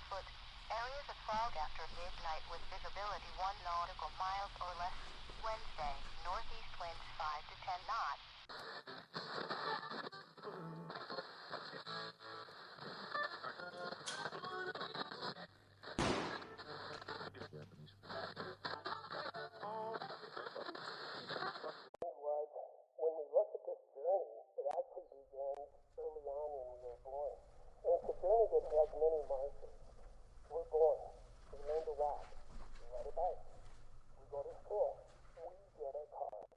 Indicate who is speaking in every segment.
Speaker 1: foot. Areas of fog after midnight with visibility 1 nautical miles or less. Wednesday, northeast winds 5 to 10 knots.
Speaker 2: When we look at this journey, it actually begins early on when we were born. And it's a journey that has many markers. We're born. We learn to walk. We ride a bike. We go to school. We get a car.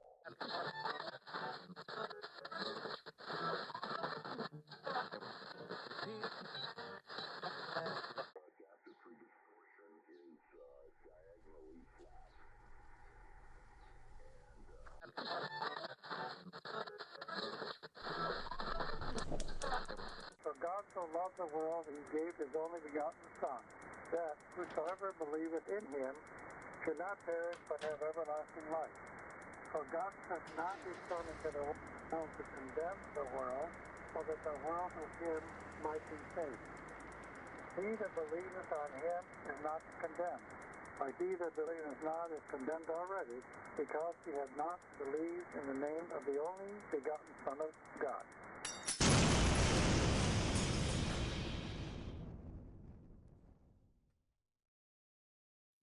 Speaker 2: For God so loved the world, he gave his only begotten Son, that whosoever believeth in him should not perish but have everlasting life. For God sent not his Son into the world to condemn the world, so that the world through him might be saved. He that believeth on him is not condemned, but he that believeth not is condemned already, because he hath not believed in the name of the only begotten Son of God.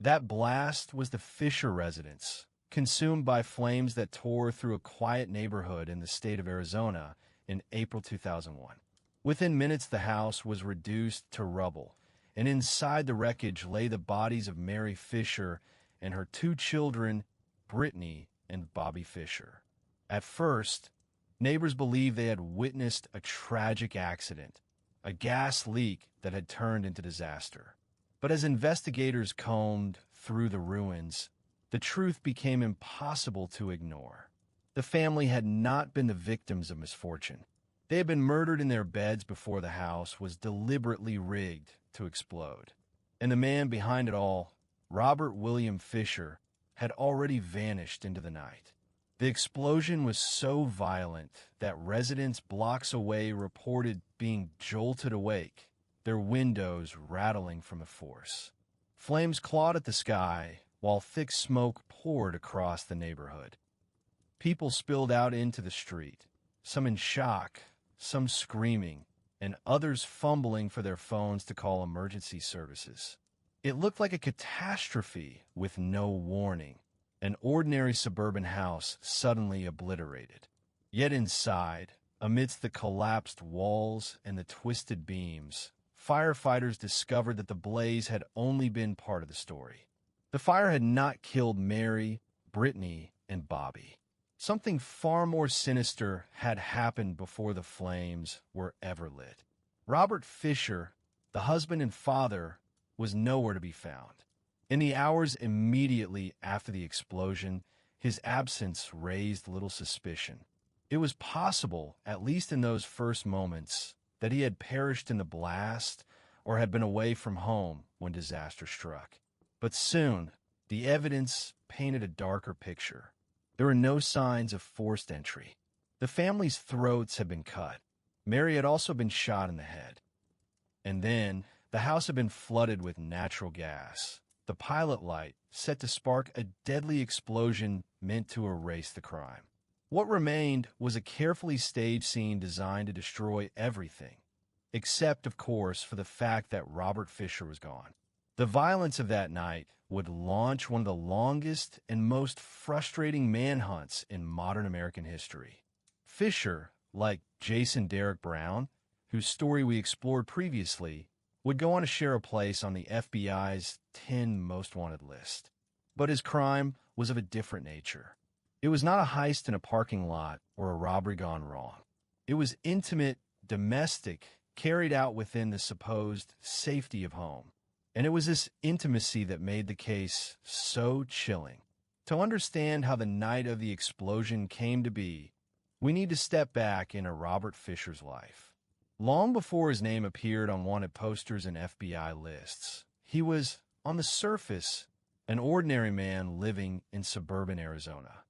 Speaker 3: That blast was the Fisher residence, consumed by flames that tore through a quiet neighborhood in the state of Arizona in April 2001. Within minutes, the house was reduced to rubble, and inside the wreckage lay the bodies of Mary Fisher and her 2 children, Brittany and Bobby Fisher. At first, neighbors believed they had witnessed a tragic accident, a gas leak that had turned into disaster. But as investigators combed through the ruins, the truth became impossible to ignore. The family had not been the victims of misfortune. They had been murdered in their beds before the house was deliberately rigged to explode. And the man behind it all, Robert William Fisher, had already vanished into the night. The explosion was so violent that residents blocks away reported being jolted awake, their windows rattling from the force. Flames clawed at the sky, while thick smoke poured across the neighborhood. People spilled out into the street, some in shock, some screaming, and others fumbling for their phones to call emergency services. It looked like a catastrophe with no warning, an ordinary suburban house suddenly obliterated. Yet inside, amidst the collapsed walls and the twisted beams, firefighters discovered that the blaze had only been part of the story. The fire had not killed Mary, Brittany, and Bobby. Something far more sinister had happened before the flames were ever lit. Robert Fisher, the husband and father, was nowhere to be found. In the hours immediately after the explosion, his absence raised little suspicion. It was possible, at least in those first moments, that he had perished in the blast or had been away from home when disaster struck. But soon, the evidence painted a darker picture. There were no signs of forced entry. The family's throats had been cut. Mary had also been shot in the head. And then, the house had been flooded with natural gas, the pilot light set to spark a deadly explosion meant to erase the crime. What remained was a carefully staged scene designed to destroy everything, except, of course, for the fact that Robert Fisher was gone. The violence of that night would launch one of the longest and most frustrating manhunts in modern American history. Fisher, like Jason Derek Brown, whose story we explored previously, would go on to share a place on the FBI's 10 most wanted list. But his crime was of a different nature. It was not a heist in a parking lot or a robbery gone wrong. It was intimate, domestic, carried out within the supposed safety of home. And it was this intimacy that made the case so chilling. To understand how the night of the explosion came to be, we need to step back into Robert Fisher's life. Long before his name appeared on wanted posters and FBI lists, he was, on the surface, an ordinary man living in suburban Arizona.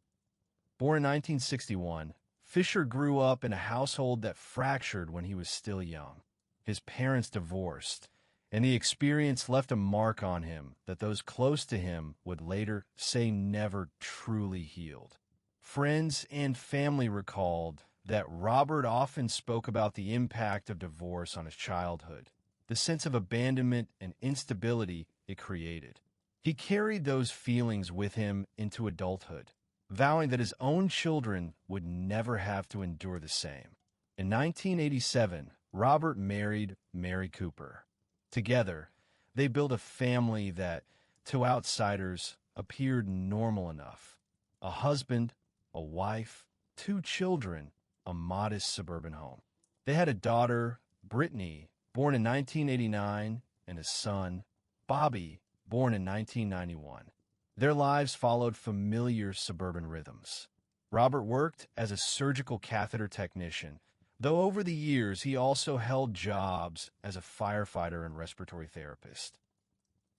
Speaker 3: Born in 1961, Fisher grew up in a household that fractured when he was still young. His parents divorced, and the experience left a mark on him that those close to him would later say never truly healed. Friends and family recalled that Robert often spoke about the impact of divorce on his childhood, the sense of abandonment and instability it created. He carried those feelings with him into adulthood, vowing that his own children would never have to endure the same. In 1987, Robert married Mary Cooper. Together, they built a family that, to outsiders, appeared normal enough. A husband, a wife, 2 children, a modest suburban home. They had a daughter, Brittany, born in 1989, and a son, Bobby, born in 1991. Their lives followed familiar suburban rhythms. Robert worked as a surgical catheter technician, though over the years he also held jobs as a firefighter and respiratory therapist.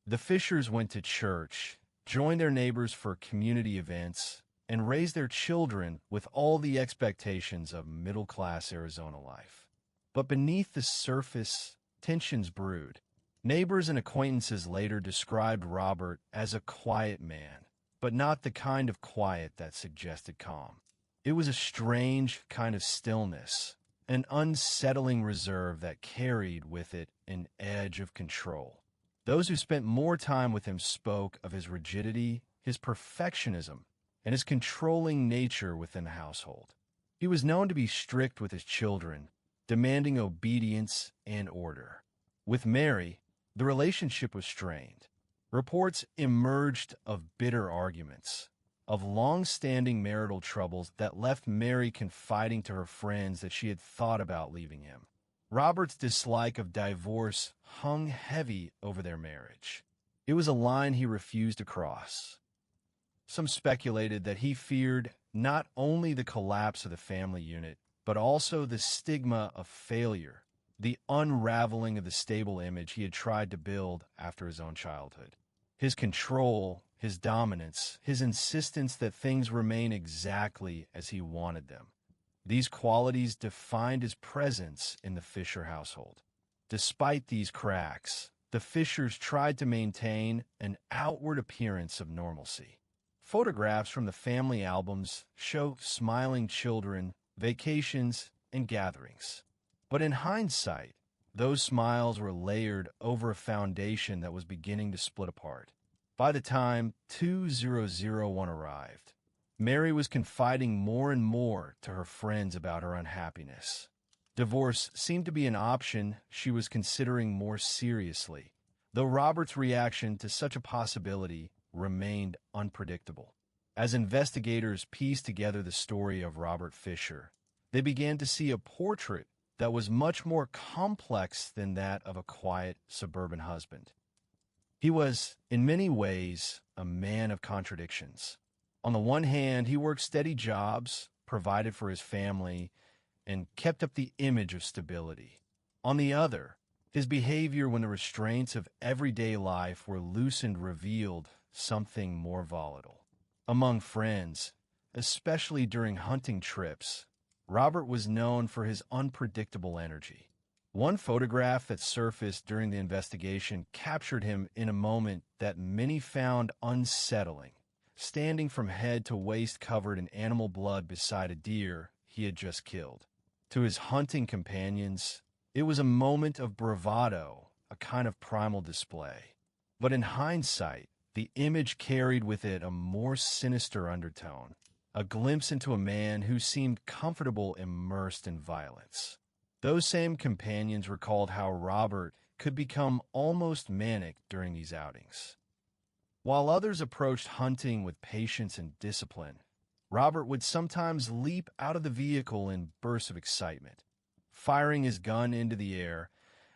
Speaker 3: The Fishers went to church, joined their neighbors for community events, and raised their children with all the expectations of middle-class Arizona life. But beneath the surface, tensions brewed. Neighbors and acquaintances later described Robert as a quiet man, but not the kind of quiet that suggested calm. It was a strange kind of stillness, an unsettling reserve that carried with it an edge of control. Those who spent more time with him spoke of his rigidity, his perfectionism, and his controlling nature within the household. He was known to be strict with his children, demanding obedience and order. With Mary, the relationship was strained. Reports emerged of bitter arguments, of long-standing marital troubles that left Mary confiding to her friends that she had thought about leaving him. Robert's dislike of divorce hung heavy over their marriage. It was a line he refused to cross. Some speculated that he feared not only the collapse of the family unit, but also the stigma of failure, the unraveling of the stable image he had tried to build after his own childhood. His control, his dominance, his insistence that things remain exactly as he wanted them. These qualities defined his presence in the Fisher household. Despite these cracks, the Fishers tried to maintain an outward appearance of normalcy. Photographs from the family albums show smiling children, vacations, and gatherings. But in hindsight, those smiles were layered over a foundation that was beginning to split apart. By the time 2001 arrived, Mary was confiding more and more to her friends about her unhappiness. Divorce seemed to be an option she was considering more seriously, though Robert's reaction to such a possibility remained unpredictable. As investigators pieced together the story of Robert Fisher, they began to see a portrait that was much more complex than that of a quiet suburban husband. He was, in many ways, a man of contradictions. On the one hand, he worked steady jobs, provided for his family, and kept up the image of stability. On the other, his behavior when the restraints of everyday life were loosened revealed something more volatile. Among friends, especially during hunting trips, Robert was known for his unpredictable energy. One photograph that surfaced during the investigation captured him in a moment that many found unsettling, standing from head to waist covered in animal blood beside a deer he had just killed. To his hunting companions, it was a moment of bravado, a kind of primal display. But in hindsight, the image carried with it a more sinister undertone, a glimpse into a man who seemed comfortable immersed in violence. Those same companions recalled how Robert could become almost manic during these outings. While others approached hunting with patience and discipline, Robert would sometimes leap out of the vehicle in bursts of excitement, firing his gun into the air,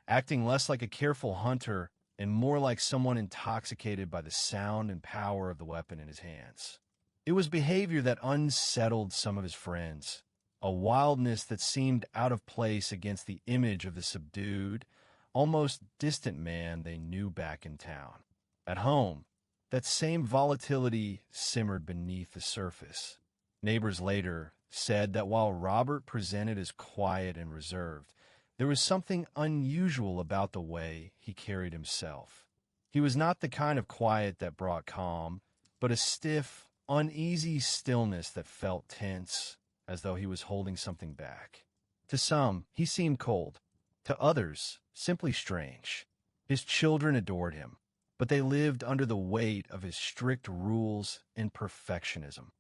Speaker 3: acting less like a careful hunter and more like someone intoxicated by the sound and power of the weapon in his hands. It was behavior that unsettled some of his friends, a wildness that seemed out of place against the image of the subdued, almost distant man they knew back in town. At home, that same volatility simmered beneath the surface. Neighbors later said that while Robert presented as quiet and reserved, There was something unusual about the way he carried himself. He was not the kind of quiet that brought calm, but a stiff, uneasy stillness that felt tense, as though he was holding something back. To some, he seemed cold. To others, simply strange. His children adored him, but they lived under the weight of his strict rules and perfectionism.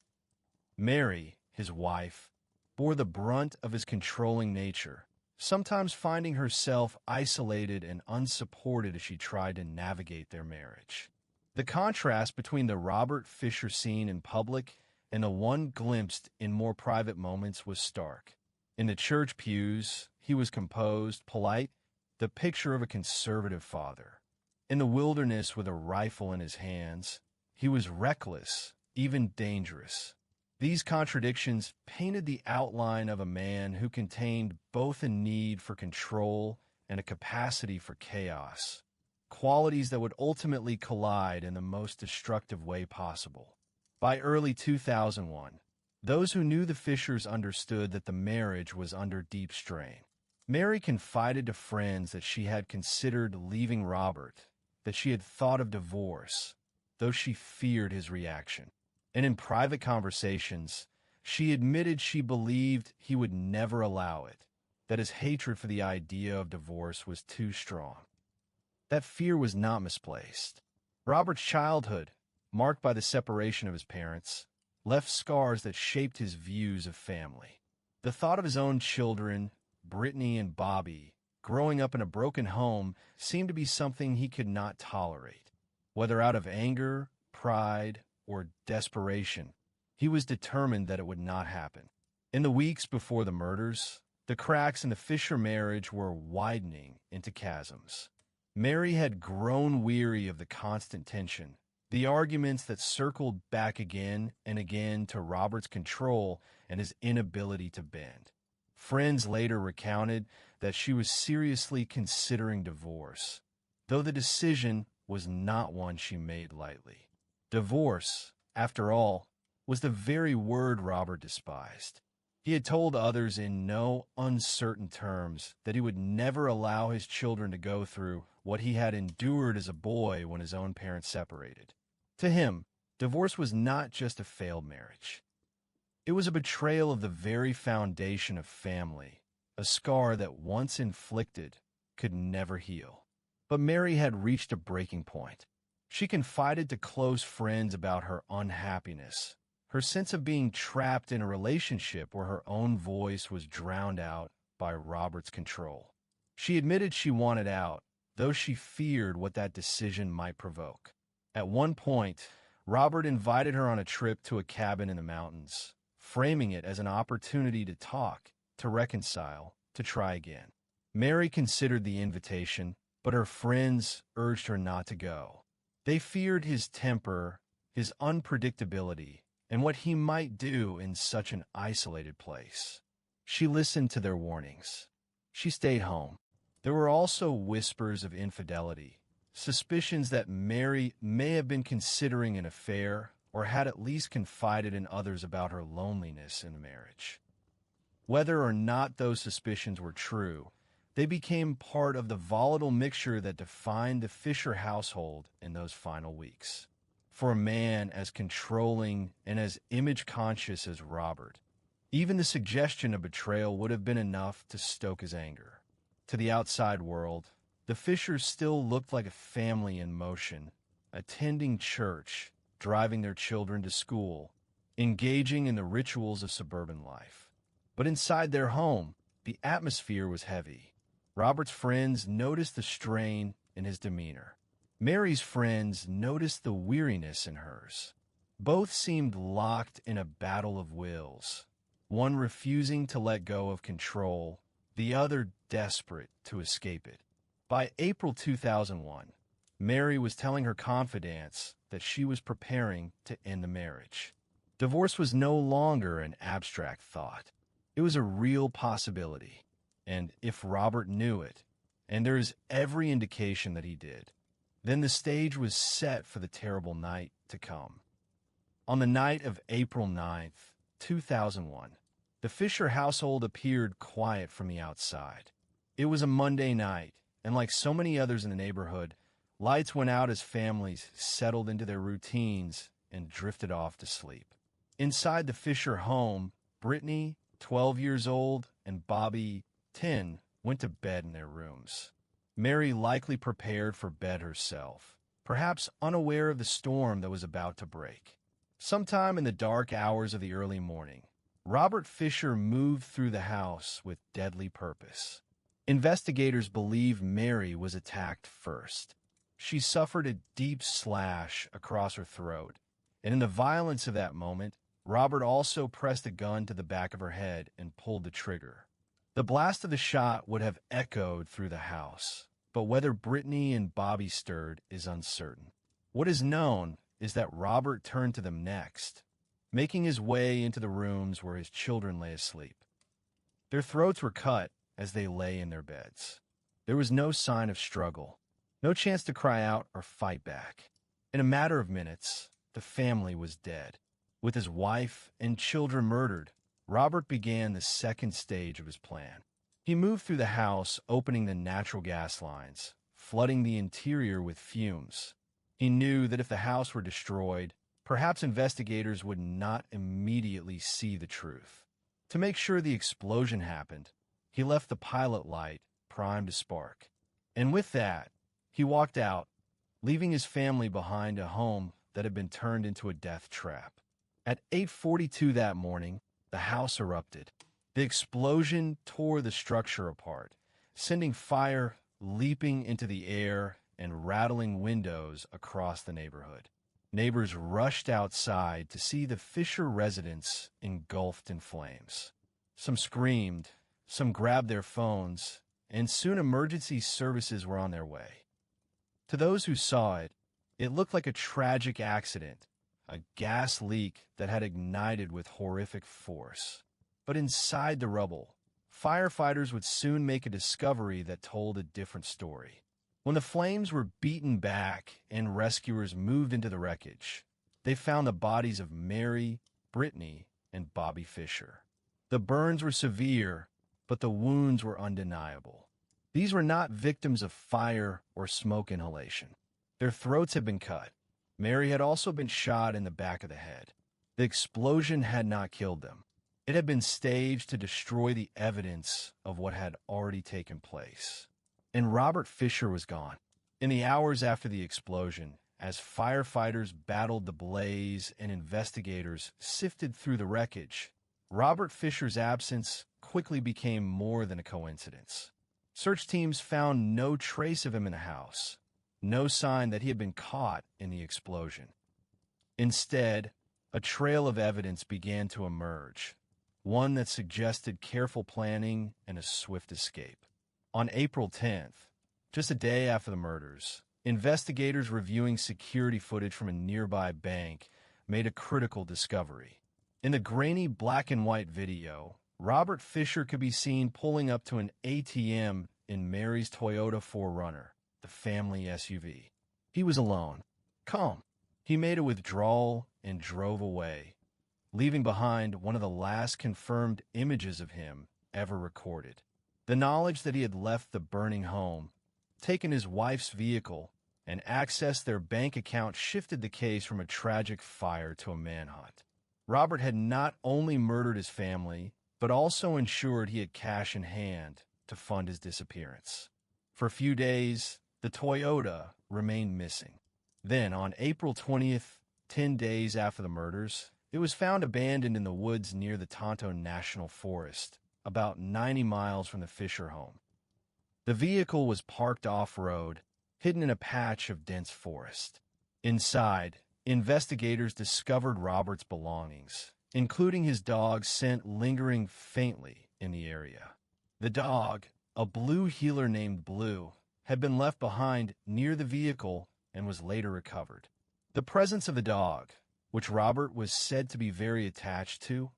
Speaker 3: Mary, his wife, bore the brunt of his controlling nature, sometimes finding herself isolated and unsupported as she tried to navigate their marriage. The contrast between the Robert Fisher seen in public and the one glimpsed in more private moments was stark. In the church pews, he was composed, polite, the picture of a conservative father. In the wilderness with a rifle in his hands, he was reckless, even dangerous. These contradictions painted the outline of a man who contained both a need for control and a capacity for chaos, qualities that would ultimately collide in the most destructive way possible. By early 2001, those who knew the Fishers understood that the marriage was under deep strain. Mary confided to friends that she had considered leaving Robert, that she had thought of divorce, though she feared his reaction. And in private conversations, she admitted she believed he would never allow it, that his hatred for the idea of divorce was too strong. That fear was not misplaced. Robert's childhood, marked by the separation of his parents, left scars that shaped his views of family. The thought of his own children, Brittany and Bobby, growing up in a broken home seemed to be something he could not tolerate. Whether out of anger, pride, or desperation, he was determined that it would not happen. In the weeks before the murders, the cracks in the Fisher marriage were widening into chasms. Mary had grown weary of the constant tension, the arguments that circled back again and again to Robert's control and his inability to bend. Friends later recounted that she was seriously considering divorce, though the decision was not one she made lightly. Divorce, after all, was the very word Robert despised. He had told others in no uncertain terms that he would never allow his children to go through what he had endured as a boy when his own parents separated. To him, divorce was not just a failed marriage. It was a betrayal of the very foundation of family, a scar that once inflicted could never heal. But Mary had reached a breaking point. She confided to close friends about her unhappiness, her sense of being trapped in a relationship where her own voice was drowned out by Robert's control. She admitted she wanted out, though she feared what that decision might provoke. At one point, Robert invited her on a trip to a cabin in the mountains, framing it as an opportunity to talk, to reconcile, to try again. Mary considered the invitation, but her friends urged her not to go. They feared his temper, his unpredictability, and what he might do in such an isolated place. She listened to their warnings. She stayed home. There were also whispers of infidelity, suspicions that Mary may have been considering an affair or had at least confided in others about her loneliness in the marriage. Whether or not those suspicions were true, they became part of the volatile mixture that defined the Fisher household in those final weeks. For a man as controlling and as image-conscious as Robert, even the suggestion of betrayal would have been enough to stoke his anger. To the outside world, the Fishers still looked like a family in motion, attending church, driving their children to school, engaging in the rituals of suburban life. But inside their home, the atmosphere was heavy. Robert's friends noticed the strain in his demeanor. Mary's friends noticed the weariness in hers. Both seemed locked in a battle of wills, one refusing to let go of control, the other desperate to escape it. By April 2001, Mary was telling her confidants that she was preparing to end the marriage. Divorce was no longer an abstract thought. It was a real possibility. And if Robert knew it, and there is every indication that he did, then the stage was set for the terrible night to come. On the night of April 9th, 2001, the Fisher household appeared quiet from the outside. It was a Monday night, and like so many others in the neighborhood, lights went out as families settled into their routines and drifted off to sleep. Inside the Fisher home, Brittany, 12 years old, and Bobby, 10, went to bed in their rooms. Mary likely prepared for bed herself, perhaps unaware of the storm that was about to break. Sometime in the dark hours of the early morning, Robert Fisher moved through the house with deadly purpose. Investigators believe Mary was attacked first. She suffered a deep slash across her throat, and in the violence of that moment, Robert also pressed a gun to the back of her head and pulled the trigger. The blast of the shot would have echoed through the house, but whether Brittany and Bobby stirred is uncertain. What is known is that Robert turned to them next, making his way into the rooms where his children lay asleep. Their throats were cut as they lay in their beds. There was no sign of struggle, no chance to cry out or fight back. In a matter of minutes, the family was dead. With his wife and children murdered, Robert began the second stage of his plan. He moved through the house, opening the natural gas lines, flooding the interior with fumes. He knew that if the house were destroyed, perhaps investigators would not immediately see the truth. To make sure the explosion happened, he left the pilot light primed to spark. And with that, he walked out, leaving his family behind a home that had been turned into a death trap. At 8:42 that morning, the house erupted. The explosion tore the structure apart, sending fire leaping into the air and rattling windows across the neighborhood. Neighbors rushed outside to see the Fisher residence engulfed in flames. Some screamed, some grabbed their phones, and soon emergency services were on their way. To those who saw it, it looked like a tragic accident, a gas leak that had ignited with horrific force. But inside the rubble, firefighters would soon make a discovery that told a different story. When the flames were beaten back and rescuers moved into the wreckage, they found the bodies of Mary, Brittany, and Bobby Fisher. The burns were severe, but the wounds were undeniable. These were not victims of fire or smoke inhalation. Their throats had been cut. Mary had also been shot in the back of the head. The explosion had not killed them. It had been staged to destroy the evidence of what had already taken place. And Robert Fisher was gone. In the hours after the explosion, as firefighters battled the blaze and investigators sifted through the wreckage, Robert Fisher's absence quickly became more than a coincidence. Search teams found no trace of him in the house, no sign that he had been caught in the explosion. Instead, a trail of evidence began to emerge, one that suggested careful planning and a swift escape. On April 10th, just a day after the murders, investigators reviewing security footage from a nearby bank made a critical discovery. In the grainy black and white video, Robert Fisher could be seen pulling up to an ATM in Mary's Toyota 4Runner, the family SUV. He was alone, calm. He made a withdrawal and drove away, leaving behind one of the last confirmed images of him ever recorded. The knowledge that he had left the burning home, taken his wife's vehicle, and accessed their bank account shifted the case from a tragic fire to a manhunt. Robert had not only murdered his family, but also ensured he had cash in hand to fund his disappearance. For a few days, the Toyota remained missing. Then, on April 20th, 10 days after the murders, it was found abandoned in the woods near the Tonto National Forest, about 90 miles from the Fisher home. The vehicle was parked off-road, hidden in a patch of dense forest. Inside, investigators discovered Robert's belongings, including his dog scent lingering faintly in the area. The dog, a blue heeler named Blue, had been left behind near the vehicle and was later recovered. The presence of the dog, which Robert was said to be very attached to,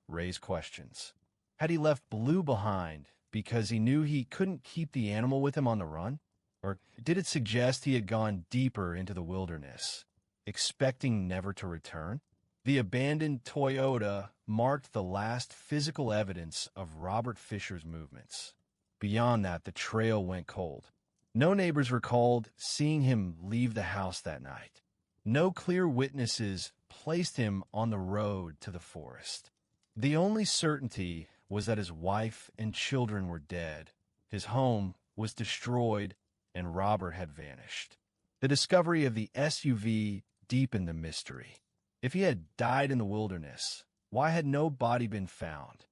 Speaker 3: raised questions. Had he left Blue behind because he knew he couldn't keep the animal with him on the run? Or did it suggest he had gone deeper into the wilderness, expecting never to return? The abandoned Toyota marked the last physical evidence of Robert Fisher's movements. Beyond that, the trail went cold. No neighbors recalled seeing him leave the house that night. No clear witnesses placed him on the road to the forest. The only certainty was that his wife and children were dead, his home was destroyed, and Robert had vanished. The discovery of the SUV deepened the mystery. If he had died in the wilderness, why had no body been found?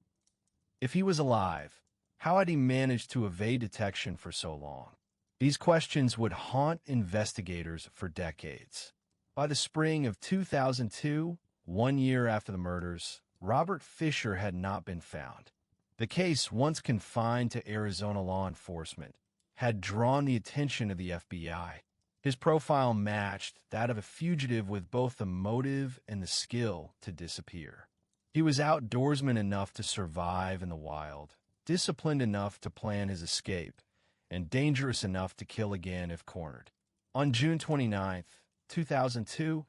Speaker 3: If he was alive, how had he managed to evade detection for so long? These questions would haunt investigators for decades. By the spring of 2002, 1 year after the murders, Robert Fisher had not been found. The case, once confined to Arizona law enforcement, had drawn the attention of the FBI. His profile matched that of a fugitive with both the motive and the skill to disappear. He was outdoorsman enough to survive in the wild, disciplined enough to plan his escape, and dangerous enough to kill again if cornered. On June 29, 2002,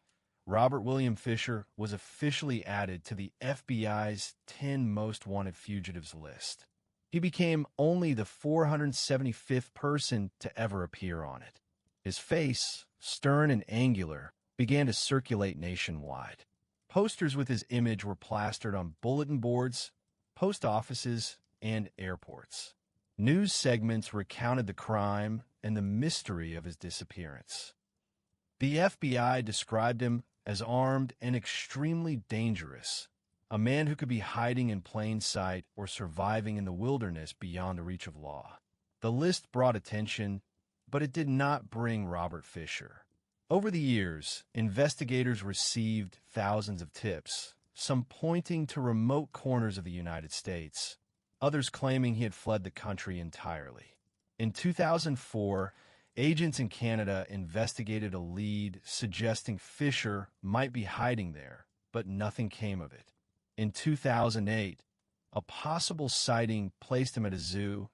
Speaker 3: Robert William Fisher was officially added to the FBI's 10 most wanted fugitives list. He became only the 475th person to ever appear on it. His face, stern and angular, began to circulate nationwide. Posters with his image were plastered on bulletin boards, post offices, and airports. News segments recounted the crime and the mystery of his disappearance. The FBI described him as armed and extremely dangerous, a man who could be hiding in plain sight or surviving in the wilderness beyond the reach of law. The list brought attention, but it did not bring Robert Fisher. Over the years, investigators received thousands of tips, some pointing to remote corners of the United States, others claiming he had fled the country entirely. In 2004, agents in Canada investigated a lead suggesting Fisher might be hiding there, but nothing came of it. In 2008, a possible sighting placed him at a zoo,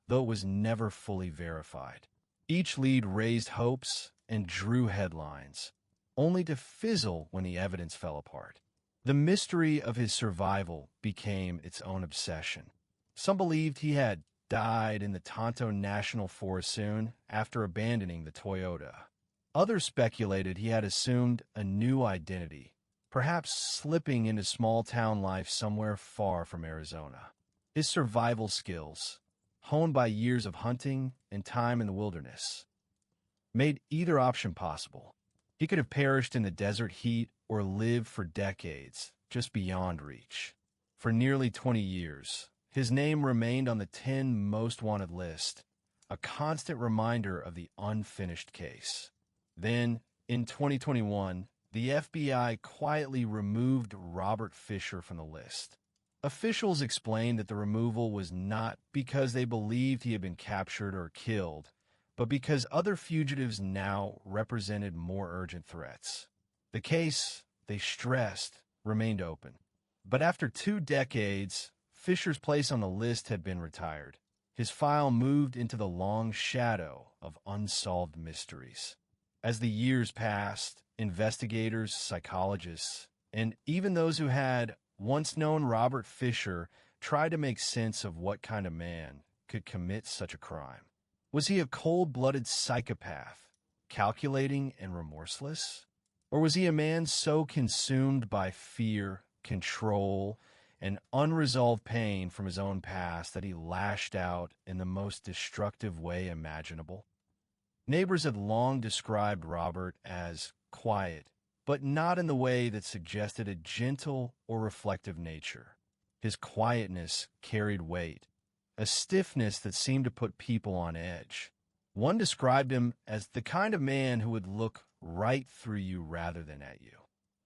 Speaker 3: though it was never fully verified. Each lead raised hopes and drew headlines, only to fizzle when the evidence fell apart. The mystery of his survival became its own obsession. Some believed he had died in the Tonto National Forest soon after abandoning the Toyota. Others speculated he had assumed a new identity, perhaps slipping into small-town life somewhere far from Arizona. His survival skills, honed by years of hunting and time in the wilderness, made either option possible. He could have perished in the desert heat or lived for decades, just beyond reach. For nearly 20 years, his name remained on the 10 most wanted list, a constant reminder of the unfinished case. Then, in 2021, the FBI quietly removed Robert Fisher from the list. Officials explained that the removal was not because they believed he had been captured or killed, but because other fugitives now represented more urgent threats. The case, they stressed, remained open. But after 2 decades, Fisher's place on the list had been retired. His file moved into the long shadow of unsolved mysteries. As the years passed, investigators, psychologists, and even those who had once known Robert Fisher tried to make sense of what kind of man could commit such a crime. Was he a cold-blooded psychopath, calculating and remorseless? Or was he a man so consumed by fear, control, and unresolved pain from his own past that he lashed out in the most destructive way imaginable? Neighbors had long described Robert as quiet, but not in the way that suggested a gentle or reflective nature. His quietness carried weight, a stiffness that seemed to put people on edge. One described him as the kind of man who would look right through you rather than at you.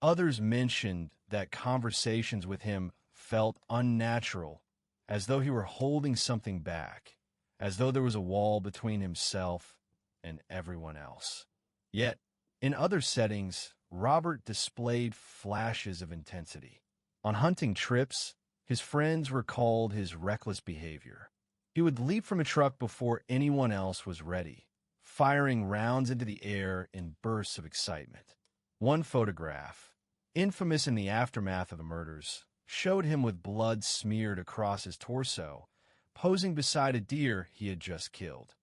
Speaker 3: Others mentioned that conversations with him felt unnatural, as though he were holding something back, as though there was a wall between himself and everyone else. Yet, in other settings, Robert displayed flashes of intensity. On hunting trips, his friends recalled his reckless behavior. He would leap from a truck before anyone else was ready, firing rounds into the air in bursts of excitement. One photograph, infamous in the aftermath of the murders, showed him with blood smeared across his torso, posing beside a deer he had just killed.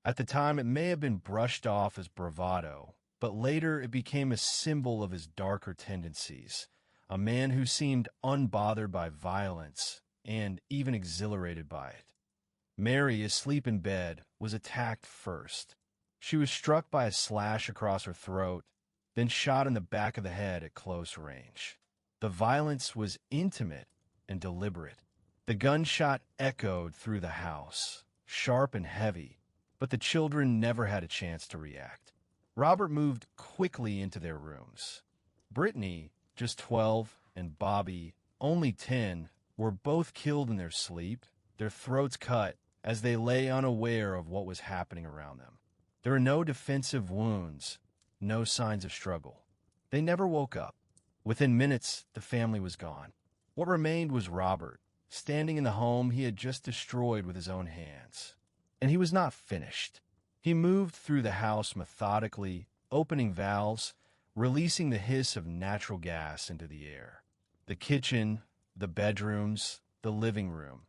Speaker 3: At the time, it may have been brushed off as bravado, but later it became a symbol of his darker tendencies, a man who seemed unbothered by violence and even exhilarated by it. Mary, asleep in bed, was attacked first. She was struck by a slash across her throat, then shot in the back of the head at close range. The violence was intimate and deliberate. The gunshot echoed through the house, sharp and heavy, but the children never had a chance to react. Robert moved quickly into their rooms. Brittany, just 12, and Bobby, only 10, were both killed in their sleep, their throats cut as they lay unaware of what was happening around them. There were no defensive wounds, no signs of struggle. They never woke up. Within minutes, the family was gone. What remained was Robert, standing in the home he had just destroyed with his own hands. And he was not finished. He moved through the house methodically, opening valves, releasing the hiss of natural gas into the air. The kitchen, the bedrooms, the living room,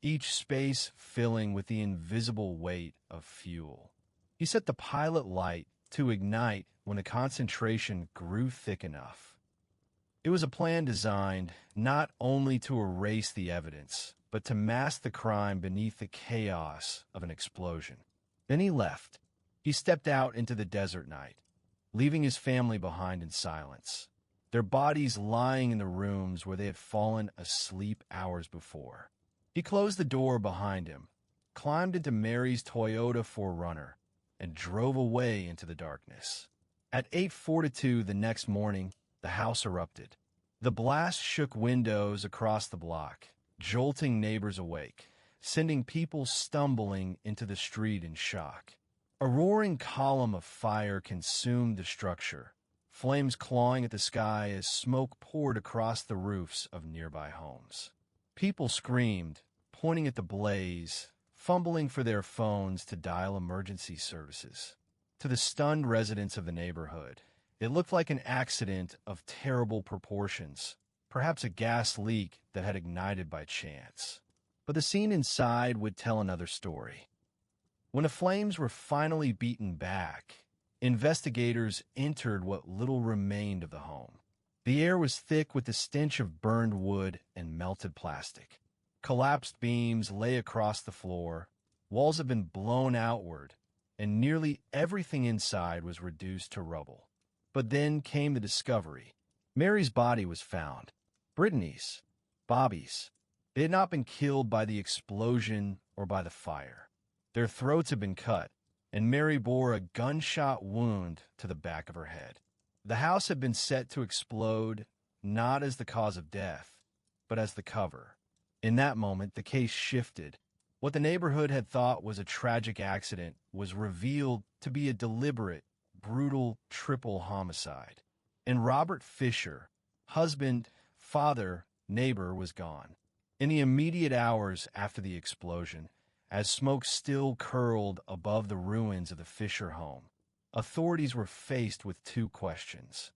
Speaker 3: each space filling with the invisible weight of fuel. He set the pilot light to ignite when the concentration grew thick enough. It was a plan designed not only to erase the evidence, but to mask the crime beneath the chaos of an explosion. Then he left. He stepped out into the desert night, leaving his family behind in silence, their bodies lying in the rooms where they had fallen asleep hours before. He closed the door behind him, climbed into Mary's Toyota 4Runner, and drove away into the darkness. At 8:42 the next morning, the house erupted. The blast shook windows across the block, jolting neighbors awake, sending people stumbling into the street in shock. A roaring column of fire consumed the structure, flames clawing at the sky as smoke poured across the roofs of nearby homes. People screamed, pointing at the blaze, fumbling for their phones to dial emergency services. To the stunned residents of the neighborhood, it looked like an accident of terrible proportions, perhaps a gas leak that had ignited by chance. But the scene inside would tell another story. When the flames were finally beaten back, investigators entered what little remained of the home. The air was thick with the stench of burned wood and melted plastic. Collapsed beams lay across the floor, walls had been blown outward, and nearly everything inside was reduced to rubble. But then came the discovery. Mary's body was found. Brittany's, Bobby's. They had not been killed by the explosion or by the fire. Their throats had been cut, and Mary bore a gunshot wound to the back of her head. The house had been set to explode, not as the cause of death, but as the cover. In that moment, the case shifted. What the neighborhood had thought was a tragic accident was revealed to be a deliberate, brutal triple homicide. And Robert Fisher, husband, father, neighbor, was gone. In the immediate hours after the explosion, as smoke still curled above the ruins of the Fisher home, authorities were faced with two questions.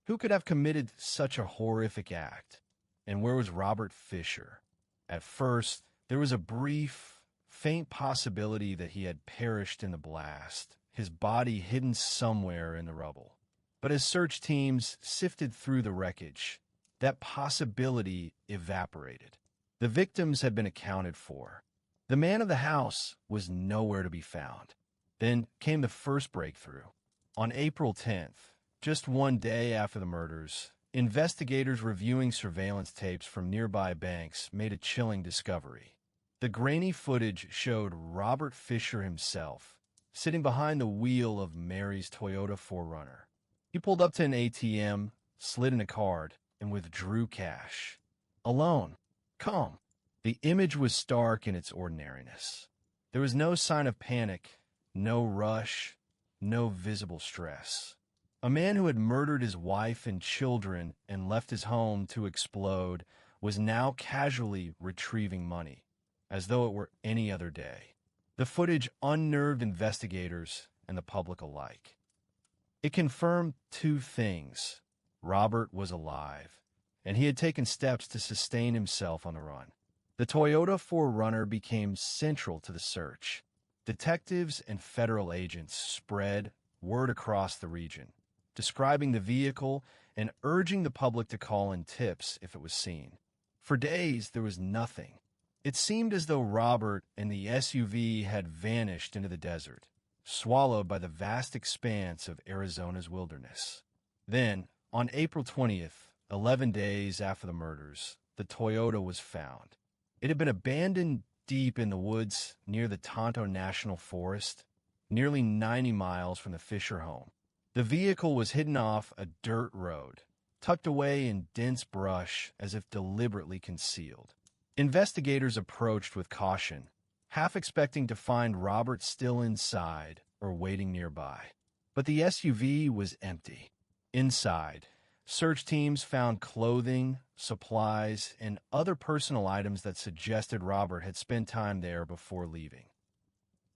Speaker 3: Who could have committed such a horrific act? And where was Robert Fisher? At first, there was a brief, faint possibility that he had perished in the blast, his body hidden somewhere in the rubble. But as search teams sifted through the wreckage, that possibility evaporated. The victims had been accounted for. The man of the house was nowhere to be found. Then came the first breakthrough. On April 10th, just one day after the murders, investigators reviewing surveillance tapes from nearby banks made a chilling discovery. The grainy footage showed Robert Fisher himself, sitting behind the wheel of Mary's Toyota 4Runner. He pulled up to an ATM, slid in a card, and withdrew cash. Alone. Calm. The image was stark in its ordinariness. There was no sign of panic, no rush, no visible stress. A man who had murdered his wife and children and left his home to explode was now casually retrieving money, as though it were any other day. The footage unnerved investigators and the public alike. It confirmed two things. Robert was alive, and he had taken steps to sustain himself on the run. The Toyota 4Runner became central to the search. Detectives and federal agents spread word across the region, describing the vehicle and urging the public to call in tips if it was seen. For days, there was nothing. It seemed as though Robert and the SUV had vanished into the desert, swallowed by the vast expanse of Arizona's wilderness. Then, on April 20th, 11 days after the murders, the Toyota was found. It had been abandoned deep in the woods near the Tonto National Forest, nearly 90 miles from the Fisher home. The vehicle was hidden off a dirt road, tucked away in dense brush as if deliberately concealed. Investigators approached with caution, half expecting to find Robert still inside or waiting nearby. But the SUV was empty. Inside, search teams found clothing, supplies, and other personal items that suggested Robert had spent time there before leaving.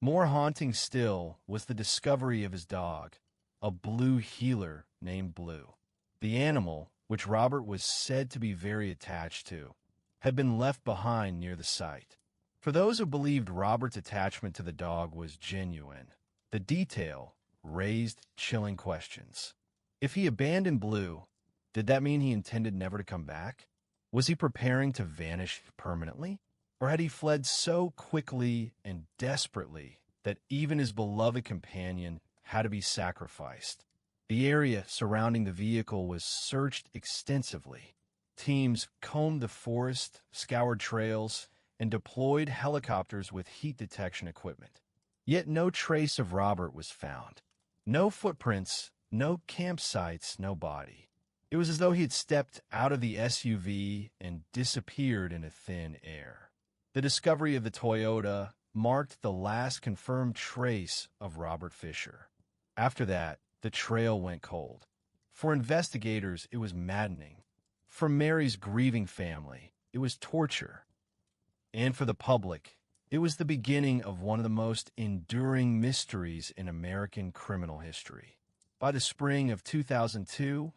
Speaker 3: More haunting still was the discovery of his dog, a blue heeler named Blue. The animal, which Robert was said to be very attached to, had been left behind near the site. For those who believed Robert's attachment to the dog was genuine, the detail raised chilling questions. If he abandoned Blue, did that mean he intended never to come back? Was he preparing to vanish permanently? Or had he fled so quickly and desperately that even his beloved companion had to be sacrificed? The area surrounding the vehicle was searched extensively. Teams combed the forest, scoured trails, and deployed helicopters with heat detection equipment. Yet no trace of Robert was found. No footprints, no campsites, no body. It was as though he had stepped out of the SUV and disappeared into thin air. The discovery of the Toyota marked the last confirmed trace of Robert Fisher. After that, the trail went cold. For investigators, it was maddening. For Mary's grieving family, it was torture. And for the public, it was the beginning of one of the most enduring mysteries in American criminal history. By the spring of 2002,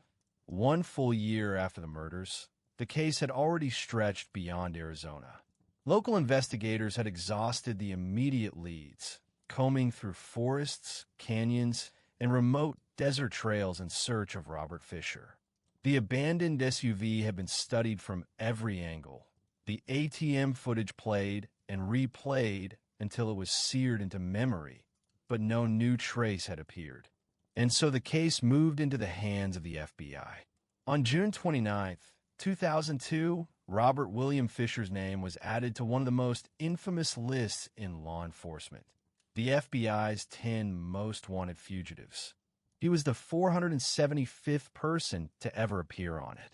Speaker 3: one full year after the murders, the case had already stretched beyond Arizona. Local investigators had exhausted the immediate leads, combing through forests, canyons, and remote desert trails in search of Robert Fisher. The abandoned SUV had been studied from every angle. The ATM footage played and replayed until it was seared into memory, but no new trace had appeared. And so the case moved into the hands of the FBI. On June 29, 2002, Robert William Fisher's name was added to one of the most infamous lists in law enforcement, the FBI's 10 most wanted fugitives. He was the 475th person to ever appear on it.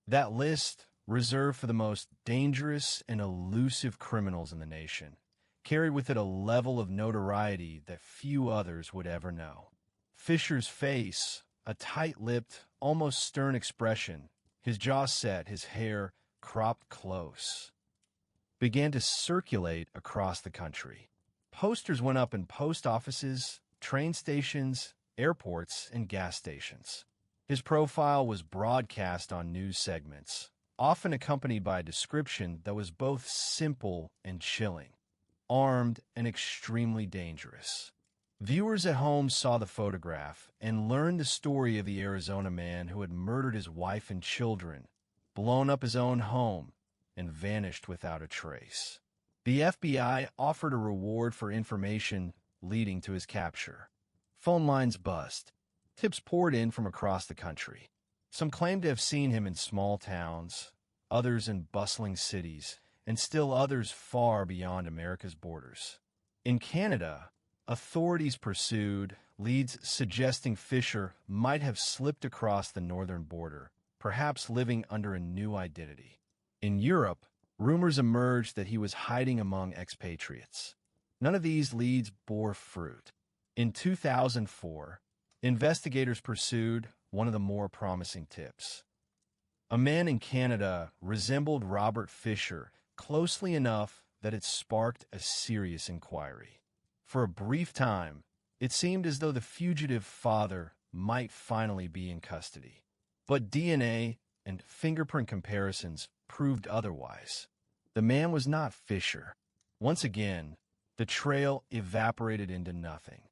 Speaker 3: That list, reserved for the most dangerous and elusive criminals in the nation, carried with it a level of notoriety that few others would ever know. Fisher's face, a tight-lipped, almost stern expression, his jaw set, his hair cropped close, began to circulate across the country. Posters went up in post offices, train stations, airports, and gas stations. His profile was broadcast on news segments, often accompanied by a description that was both simple and chilling, armed and extremely dangerous. Viewers at home saw the photograph and learned the story of the Arizona man who had murdered his wife and children, blown up his own home, and vanished without a trace. The FBI offered a reward for information leading to his capture. Phone lines buzzed. Tips poured in from across the country. Some claimed to have seen him in small towns, others in bustling cities, and still others far beyond America's borders. In Canada, authorities pursued leads suggesting Fisher might have slipped across the northern border, perhaps living under a new identity. In Europe, rumors emerged that he was hiding among expatriates. None of these leads bore fruit. In 2004, investigators pursued one of the more promising tips. A man in Canada resembled Robert Fisher closely enough that it sparked a serious inquiry. For a brief time, it seemed as though the fugitive father might finally be in custody. But DNA and fingerprint comparisons proved otherwise. The man was not Fisher. Once again, the trail evaporated into nothing.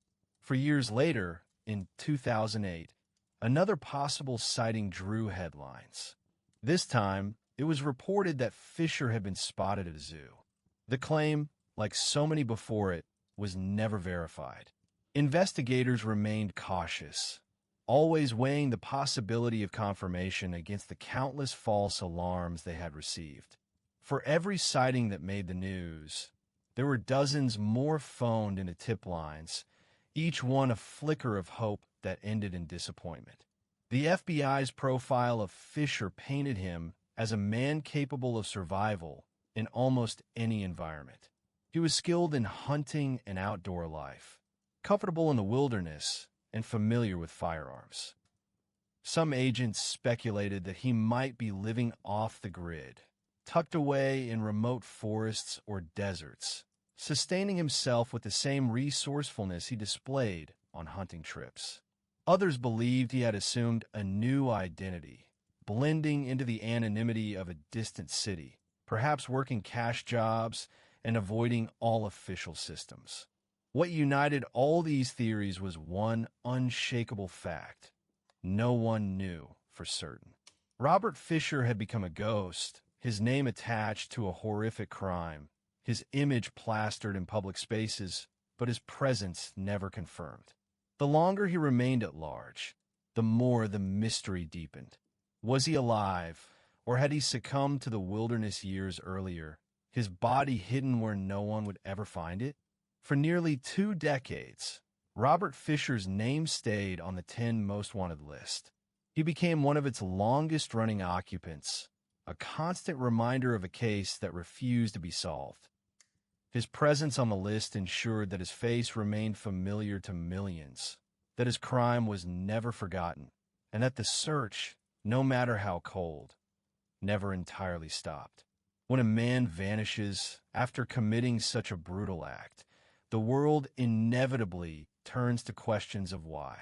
Speaker 3: For years later, in 2008, another possible sighting drew headlines. This time, it was reported that Fisher had been spotted at a zoo. The claim, like so many before it, was never verified. Investigators remained cautious, always weighing the possibility of confirmation against the countless false alarms they had received. For every sighting that made the news, there were dozens more phoned into tip lines, each one a flicker of hope that ended in disappointment. The FBI's profile of Fisher painted him as a man capable of survival in almost any environment. He was skilled in hunting and outdoor life, comfortable in the wilderness, and familiar with firearms. Some agents speculated that he might be living off the grid, tucked away in remote forests or deserts, sustaining himself with the same resourcefulness he displayed on hunting trips. Others believed he had assumed a new identity, blending into the anonymity of a distant city, perhaps working cash jobs and avoiding all official systems. What united all these theories was one unshakable fact. No one knew for certain. Robert Fisher had become a ghost, his name attached to a horrific crime, his image plastered in public spaces, but his presence never confirmed. The longer he remained at large, the more the mystery deepened. Was he alive, or had he succumbed to the wilderness years earlier, his body hidden where no one would ever find it? For nearly 2 decades, Robert Fisher's name stayed on the 10 most wanted list. He became one of its longest-running occupants, a constant reminder of a case that refused to be solved. His presence on the list ensured that his face remained familiar to millions, that his crime was never forgotten, and that the search, no matter how cold, never entirely stopped. When a man vanishes after committing such a brutal act, the world inevitably turns to questions of why.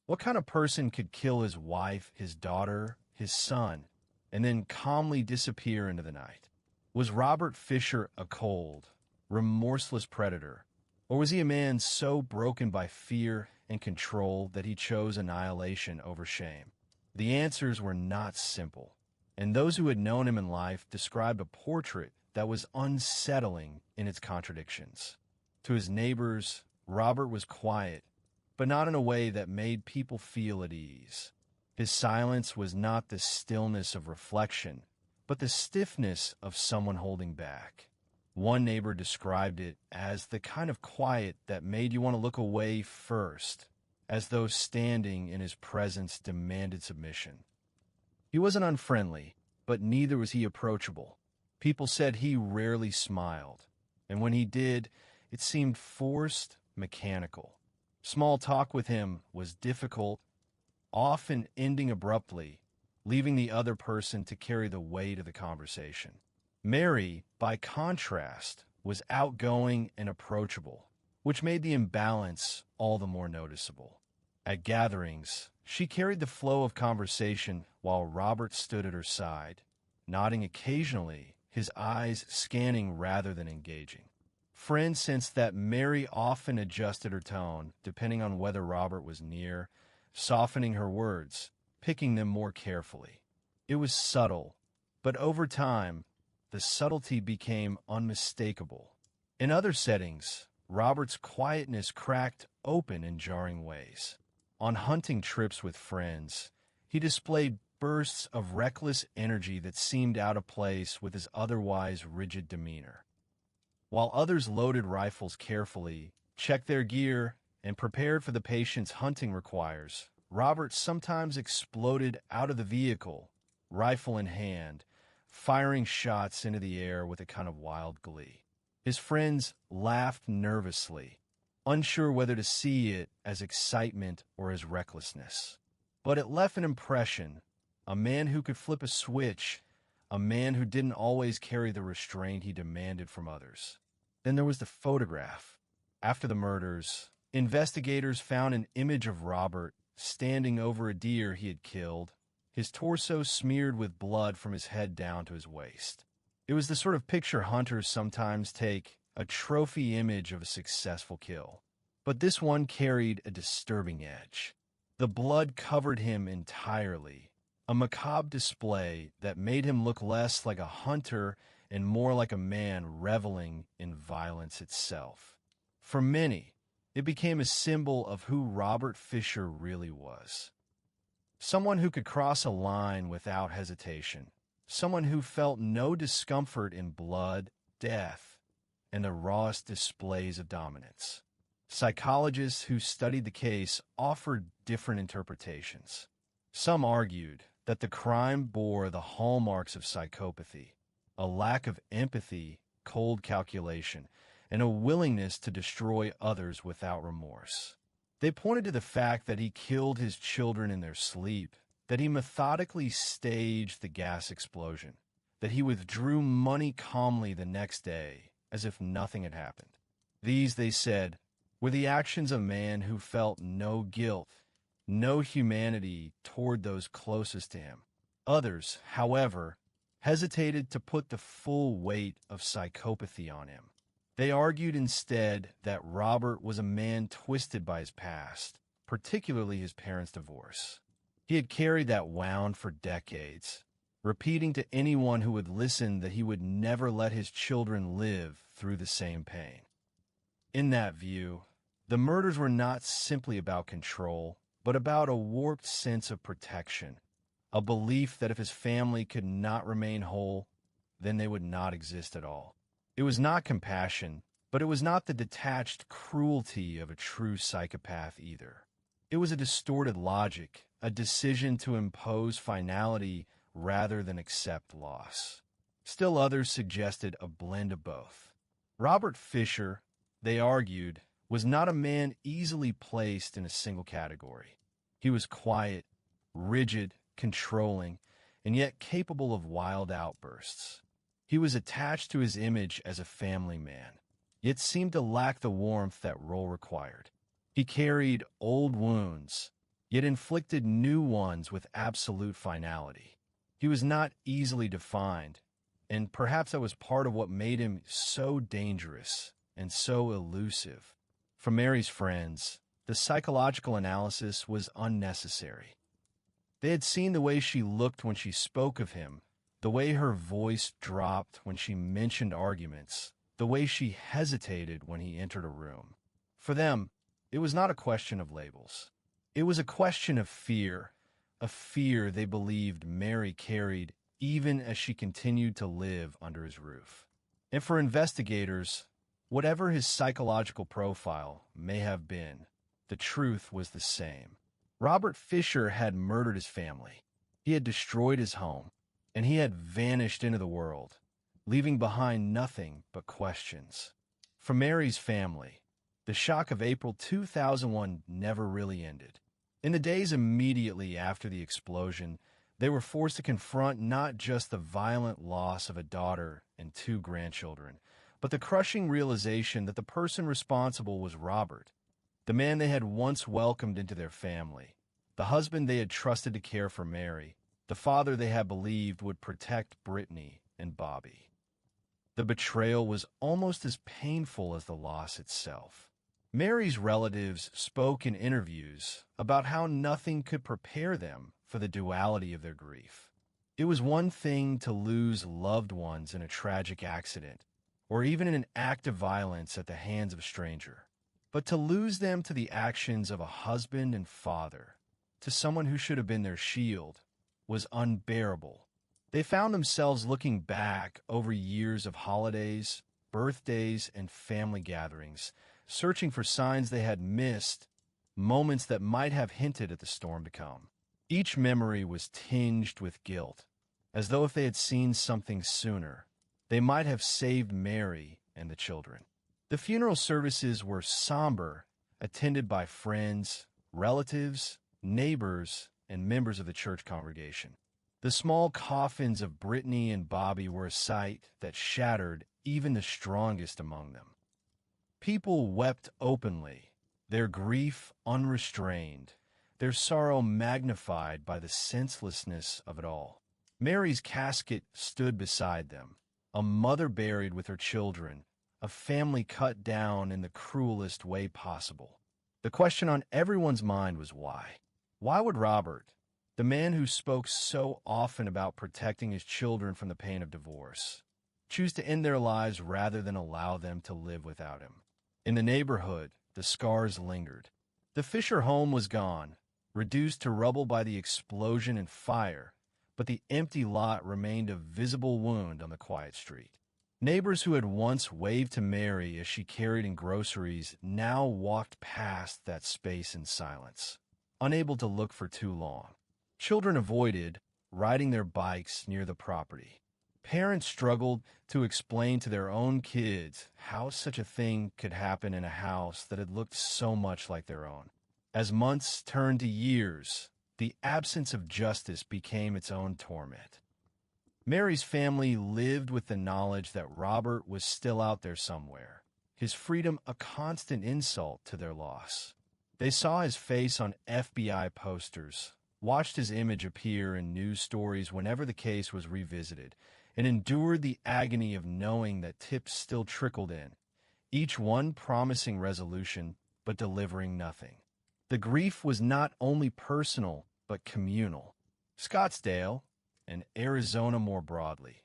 Speaker 3: What kind of person could kill his wife, his daughter, his son, and then calmly disappear into the night? Was Robert Fisher a cold, remorseless predator, or was he a man so broken by fear and control that he chose annihilation over shame? The answers were not simple, and those who had known him in life described a portrait that was unsettling in its contradictions. To his neighbors, Robert was quiet, but not in a way that made people feel at ease. His silence was not the stillness of reflection, but the stiffness of someone holding back. One neighbor described it as the kind of quiet that made you want to look away first, as though standing in his presence demanded submission. He wasn't unfriendly, but neither was he approachable. People said he rarely smiled, and when he did, it seemed forced, mechanical. Small talk with him was difficult, often ending abruptly, leaving the other person to carry the weight of the conversation. Mary, by contrast, was outgoing and approachable, which made the imbalance all the more noticeable. At gatherings, she carried the flow of conversation while Robert stood at her side, nodding occasionally, his eyes scanning rather than engaging. Friends sensed that Mary often adjusted her tone, depending on whether Robert was near, softening her words, picking them more carefully. It was subtle, but over time, the subtlety became unmistakable. In other settings, Robert's quietness cracked open in jarring ways. On hunting trips with friends, he displayed bursts of reckless energy that seemed out of place with his otherwise rigid demeanor. While others loaded rifles carefully, checked their gear, and prepared for the patience hunting requires, Robert sometimes exploded out of the vehicle, rifle in hand, firing shots into the air with a kind of wild glee. His friends laughed nervously, unsure whether to see it as excitement or as recklessness. But it left an impression, a man who could flip a switch, a man who didn't always carry the restraint he demanded from others. Then there was the photograph. After the murders, investigators found an image of Robert standing over a deer he had killed, his torso smeared with blood from his head down to his waist. It was the sort of picture hunters sometimes take, a trophy image of a successful kill. But this one carried a disturbing edge. The blood covered him entirely, a macabre display that made him look less like a hunter and more like a man reveling in violence itself. For many, it became a symbol of who Robert Fisher really was. Someone who could cross a line without hesitation. Someone who felt no discomfort in blood, death, and the rawest displays of dominance. Psychologists who studied the case offered different interpretations. Some argued that the crime bore the hallmarks of psychopathy, a lack of empathy, cold calculation, and a willingness to destroy others without remorse. They pointed to the fact that he killed his children in their sleep, that he methodically staged the gas explosion, that he withdrew money calmly the next day, as if nothing had happened. These, they said, were the actions of a man who felt no guilt, no humanity toward those closest to him. Others, however, hesitated to put the full weight of psychopathy on him. They argued instead that Robert was a man twisted by his past, particularly his parents' divorce. He had carried that wound for decades, repeating to anyone who would listen that he would never let his children live through the same pain. In that view, the murders were not simply about control, but about a warped sense of protection, a belief that if his family could not remain whole, then they would not exist at all. It was not compassion, but it was not the detached cruelty of a true psychopath either. It was a distorted logic, a decision to impose finality rather than accept loss. Still others suggested a blend of both. Robert Fisher, they argued, was not a man easily placed in a single category. He was quiet, rigid, controlling, and yet capable of wild outbursts. He was attached to his image as a family man, yet seemed to lack the warmth that role required. He carried old wounds, yet inflicted new ones with absolute finality. He was not easily defined, and perhaps that was part of what made him so dangerous and so elusive. For Mary's friends, the psychological analysis was unnecessary. They had seen the way she looked when she spoke of him, the way her voice dropped when she mentioned arguments, the way she hesitated when he entered a room. For them, it was not a question of labels. It was a question of fear, a fear they believed Mary carried even as she continued to live under his roof. And for investigators, whatever his psychological profile may have been, the truth was the same. Robert Fisher had murdered his family. He had destroyed his home, and he had vanished into the world, leaving behind nothing but questions. For Mary's family, the shock of April 2001 never really ended. In the days immediately after the explosion, they were forced to confront not just the violent loss of a daughter and 2 grandchildren, but the crushing realization that the person responsible was Robert, the man they had once welcomed into their family, the husband they had trusted to care for Mary, the father they had believed would protect Brittany and Bobby. The betrayal was almost as painful as the loss itself. Mary's relatives spoke in interviews about how nothing could prepare them for the duality of their grief. It was one thing to lose loved ones in a tragic accident, or even in an act of violence at the hands of a stranger, but to lose them to the actions of a husband and father, to someone who should have been their shield, was unbearable. They found themselves looking back over years of holidays, birthdays, and family gatherings, searching for signs they had missed, moments that might have hinted at the storm to come. Each memory was tinged with guilt, as though if they had seen something sooner, they might have saved Mary and the children. The funeral services were somber, attended by friends, relatives, neighbors, and members of the church congregation. The small coffins of Brittany and Bobby were a sight that shattered even the strongest among them. People wept openly, their grief unrestrained, their sorrow magnified by the senselessness of it all. Mary's casket stood beside them, a mother buried with her children, a family cut down in the cruelest way possible. The question on everyone's mind was why? Why would Robert, the man who spoke so often about protecting his children from the pain of divorce, choose to end their lives rather than allow them to live without him? In the neighborhood, the scars lingered. The Fisher home was gone, reduced to rubble by the explosion and fire, but the empty lot remained a visible wound on the quiet street. Neighbors who had once waved to Mary as she carried in groceries now walked past that space in silence, unable to look for too long. Children avoided riding their bikes near the property. Parents struggled to explain to their own kids how such a thing could happen in a house that had looked so much like their own. As months turned to years, the absence of justice became its own torment. Mary's family lived with the knowledge that Robert was still out there somewhere, his freedom a constant insult to their loss. They saw his face on FBI posters, watched his image appear in news stories whenever the case was revisited, and endured the agony of knowing that tips still trickled in, each one promising resolution but delivering nothing. The grief was not only personal but communal. Scottsdale, and Arizona more broadly,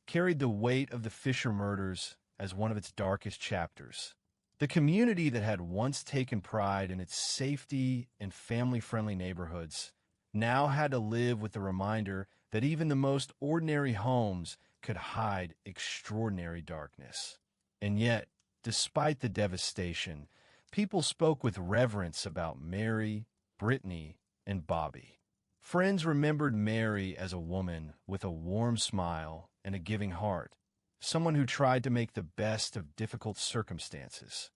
Speaker 3: carried the weight of the Fisher murders as one of its darkest chapters. The community that had once taken pride in its safety and family-friendly neighborhoods now had to live with the reminder that even the most ordinary homes could hide extraordinary darkness. And yet, despite the devastation, people spoke with reverence about Mary, Brittany, and Bobby. Friends remembered Mary as a woman with a warm smile and a giving heart, someone who tried to make the best of difficult circumstances.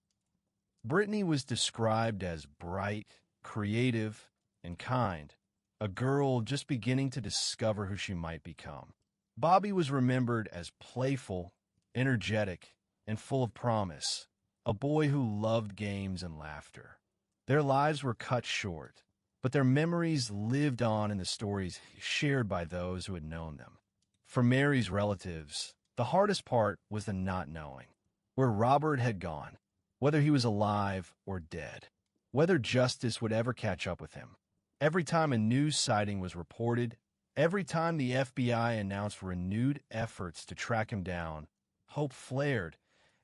Speaker 3: Brittany was described as bright, creative, and kind, a girl just beginning to discover who she might become. Bobby was remembered as playful, energetic, and full of promise, a boy who loved games and laughter. Their lives were cut short, but their memories lived on in the stories shared by those who had known them. For Mary's relatives, the hardest part was the not knowing, where Robert had gone, whether he was alive or dead, whether justice would ever catch up with him. Every time a news sighting was reported, every time the FBI announced renewed efforts to track him down, hope flared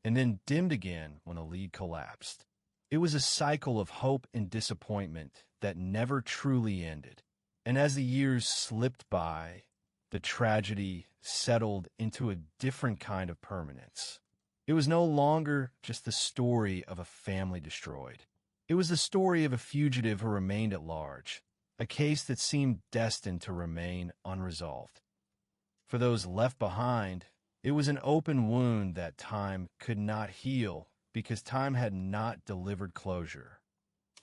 Speaker 3: and then dimmed again when the lead collapsed. It was a cycle of hope and disappointment that never truly ended. And as the years slipped by, the tragedy settled into a different kind of permanence. It was no longer just the story of a family destroyed. It was the story of a fugitive who remained at large, a case that seemed destined to remain unresolved. For those left behind, it was an open wound that time could not heal because time had not delivered closure.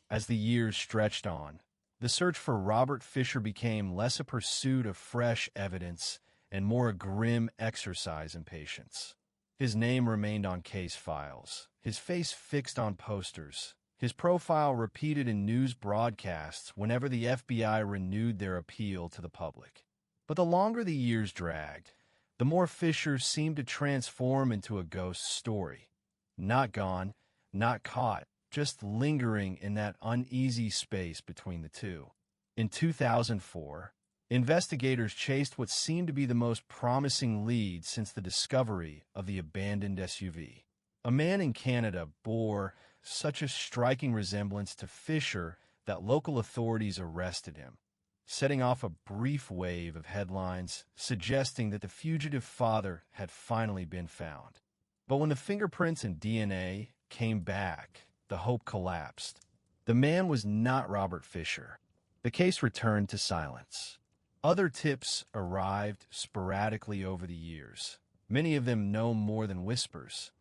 Speaker 3: As the years stretched on, the search for Robert Fisher became less a pursuit of fresh evidence and more a grim exercise in patience. His name remained on case files, his face fixed on posters, his profile repeated in news broadcasts whenever the FBI renewed their appeal to the public. But the longer the years dragged, the more Fisher seemed to transform into a ghost story. Not gone, not caught, just lingering in that uneasy space between the two. In 2004, investigators chased what seemed to be the most promising lead since the discovery of the abandoned SUV. A man in Canada bore such a striking resemblance to Fisher that local authorities arrested him, setting off a brief wave of headlines suggesting that the fugitive father had finally been found. But when the fingerprints and DNA came back, the hope collapsed. The man was not Robert Fisher. The case returned to silence. Other tips arrived sporadically over the years, many of them no more than whispers.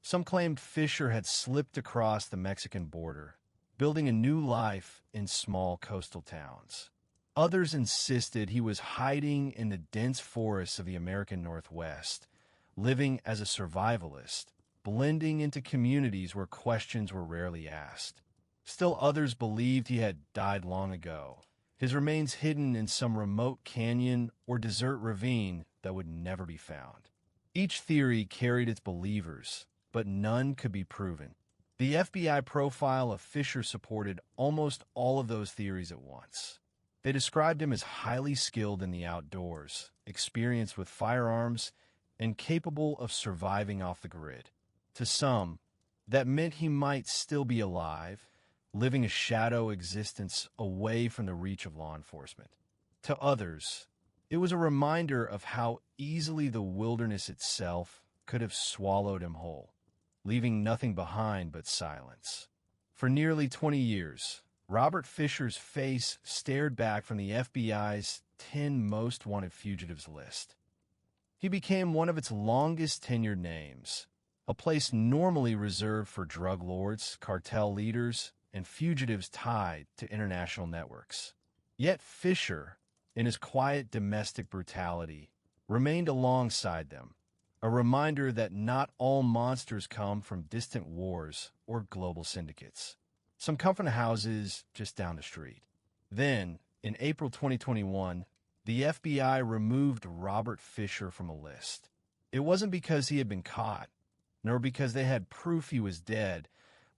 Speaker 3: Some claimed Fisher had slipped across the Mexican border, building a new life in small coastal towns. Others insisted he was hiding in the dense forests of the American Northwest, living as a survivalist, blending into communities where questions were rarely asked. Still others believed he had died long ago, his remains hidden in some remote canyon or desert ravine that would never be found. Each theory carried its believers, but none could be proven. The FBI profile of Fisher supported almost all of those theories at once. They described him as highly skilled in the outdoors, experienced with firearms, and capable of surviving off the grid. To some, that meant he might still be alive, living a shadow existence away from the reach of law enforcement. To others, it was a reminder of how easily the wilderness itself could have swallowed him whole, leaving nothing behind but silence. For nearly 20 years, Robert Fisher's face stared back from the FBI's 10 most wanted fugitives list. He became one of its longest tenured names, a place normally reserved for drug lords, cartel leaders, and fugitives tied to international networks. Yet Fisher, in his quiet domestic brutality, remained alongside them, a reminder that not all monsters come from distant wars or global syndicates. Some come from houses just down the street. Then, in April 2021, the FBI removed Robert Fisher from a list. It wasn't because he had been caught, nor because they had proof he was dead,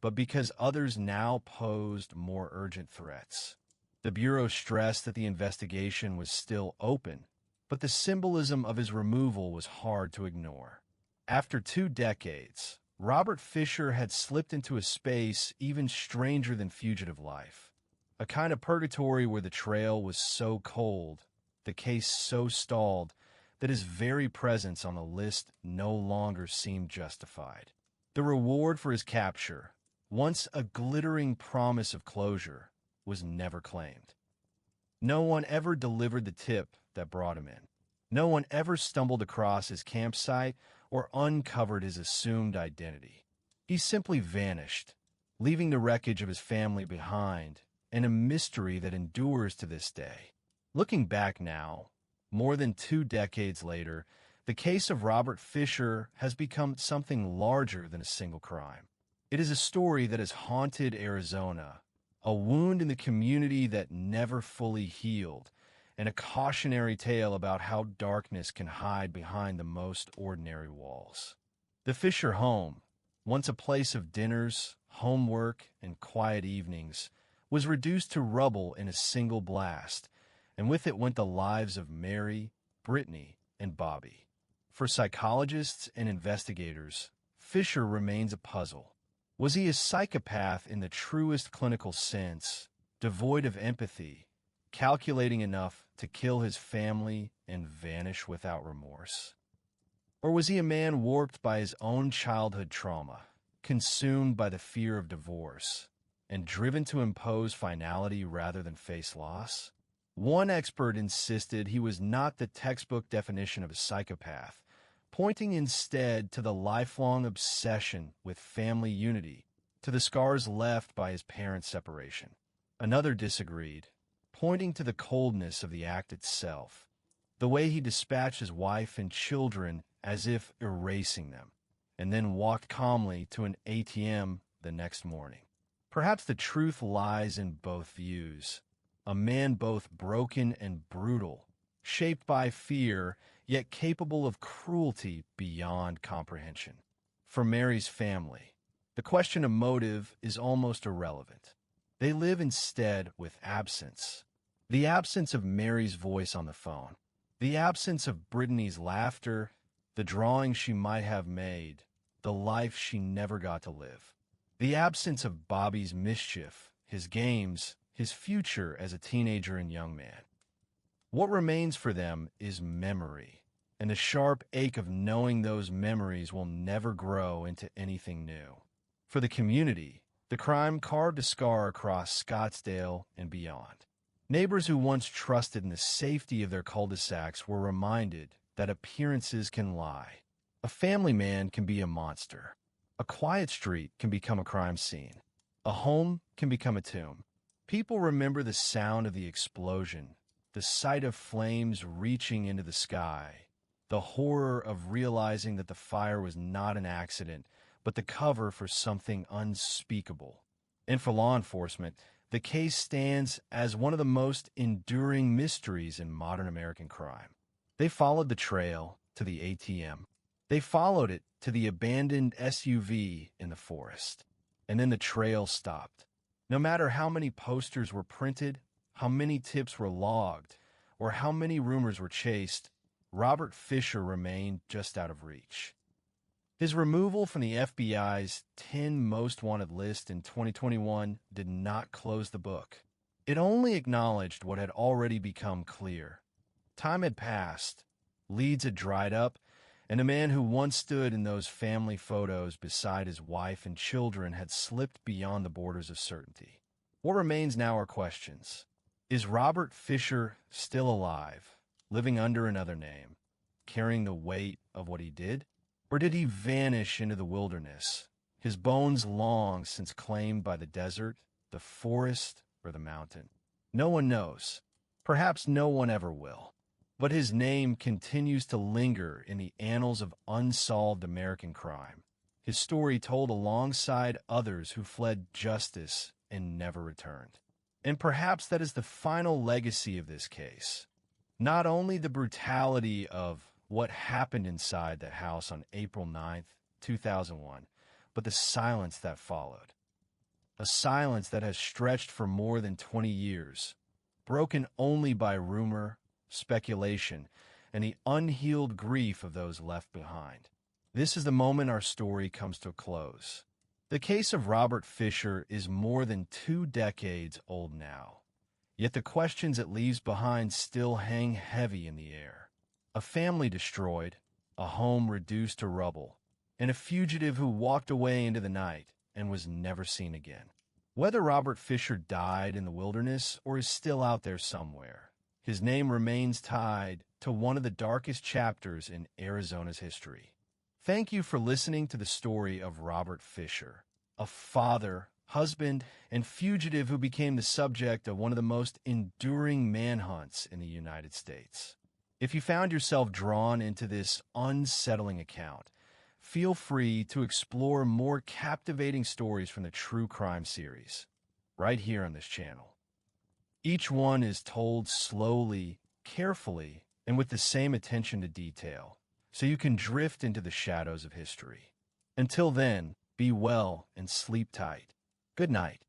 Speaker 3: but because others now posed more urgent threats. The Bureau stressed that the investigation was still open, but the symbolism of his removal was hard to ignore. After 2 decades, Robert Fisher had slipped into a space even stranger than fugitive life, a kind of purgatory where the trail was so cold, the case so stalled, that his very presence on the list no longer seemed justified. The reward for his capture, once a glittering promise of closure, was never claimed. No one ever delivered the tip that brought him in. No one ever stumbled across his campsite or uncovered his assumed identity. He simply vanished, leaving the wreckage of his family behind and a mystery that endures to this day. Looking back now, more than 2 decades later, the case of Robert Fisher has become something larger than a single crime. It is a story that has haunted Arizona, a wound in the community that never fully healed, and a cautionary tale about how darkness can hide behind the most ordinary walls. The Fisher home, once a place of dinners, homework, and quiet evenings, was reduced to rubble in a single blast, and with it went the lives of Mary, Brittany, and Bobby. For psychologists and investigators, Fisher remains a puzzle. Was he a psychopath in the truest clinical sense, devoid of empathy, calculating enough to kill his family and vanish without remorse? Or was he a man warped by his own childhood trauma, consumed by the fear of divorce, and driven to impose finality rather than face loss? One expert insisted he was not the textbook definition of a psychopath, pointing instead to the lifelong obsession with family unity, to the scars left by his parents' separation. Another disagreed, pointing to the coldness of the act itself, the way he dispatched his wife and children as if erasing them, and then walked calmly to an ATM the next morning. Perhaps the truth lies in both views. A man both broken and brutal, shaped by fear, yet capable of cruelty beyond comprehension. For Mary's family, the question of motive is almost irrelevant. They live instead with absence. The absence of Mary's voice on the phone, the absence of Brittany's laughter, the drawings she might have made, the life she never got to live. The absence of Bobby's mischief, his games, his future as a teenager and young man. What remains for them is memory, and the sharp ache of knowing those memories will never grow into anything new. For the community, the crime carved a scar across Scottsdale and beyond. Neighbors who once trusted in the safety of their cul-de-sacs were reminded that appearances can lie. A family man can be a monster. A quiet street can become a crime scene. A home can become a tomb. People remember the sound of the explosion, the sight of flames reaching into the sky, the horror of realizing that the fire was not an accident, but the cover for something unspeakable. And for law enforcement, the case stands as one of the most enduring mysteries in modern American crime. They followed the trail to the ATM. They followed it to the abandoned SUV in the forest, and then the trail stopped. No matter how many posters were printed, how many tips were logged, or how many rumors were chased, Robert Fisher remained just out of reach. His removal from the FBI's 10 most wanted list in 2021 did not close the book. It only acknowledged what had already become clear. Time had passed, leads had dried up, and a man who once stood in those family photos beside his wife and children had slipped beyond the borders of certainty. What remains now are questions. Is Robert Fisher still alive, living under another name, carrying the weight of what he did? Or did he vanish into the wilderness, his bones long since claimed by the desert, the forest, or the mountain? No one knows. Perhaps no one ever will. But his name continues to linger in the annals of unsolved American crime, his story told alongside others who fled justice and never returned. And perhaps that is the final legacy of this case. Not only the brutality of what happened inside the house on April 9th, 2001, but the silence that followed. A silence that has stretched for more than 20 years, broken only by rumor, speculation, and the unhealed grief of those left behind. This is the moment our story comes to a close. The case of Robert Fisher is more than 2 decades old now, yet the questions it leaves behind still hang heavy in the air. A family destroyed, a home reduced to rubble, and a fugitive who walked away into the night and was never seen again. Whether Robert Fisher died in the wilderness or is still out there somewhere, his name remains tied to one of the darkest chapters in Arizona's history. Thank you for listening to the story of Robert Fisher, a father, husband, and fugitive who became the subject of one of the most enduring manhunts in the United States. If you found yourself drawn into this unsettling account, feel free to explore more captivating stories from the True Crime series, right here on this channel. Each one is told slowly, carefully, and with the same attention to detail, so you can drift into the shadows of history. Until then, be well and sleep tight. Good night.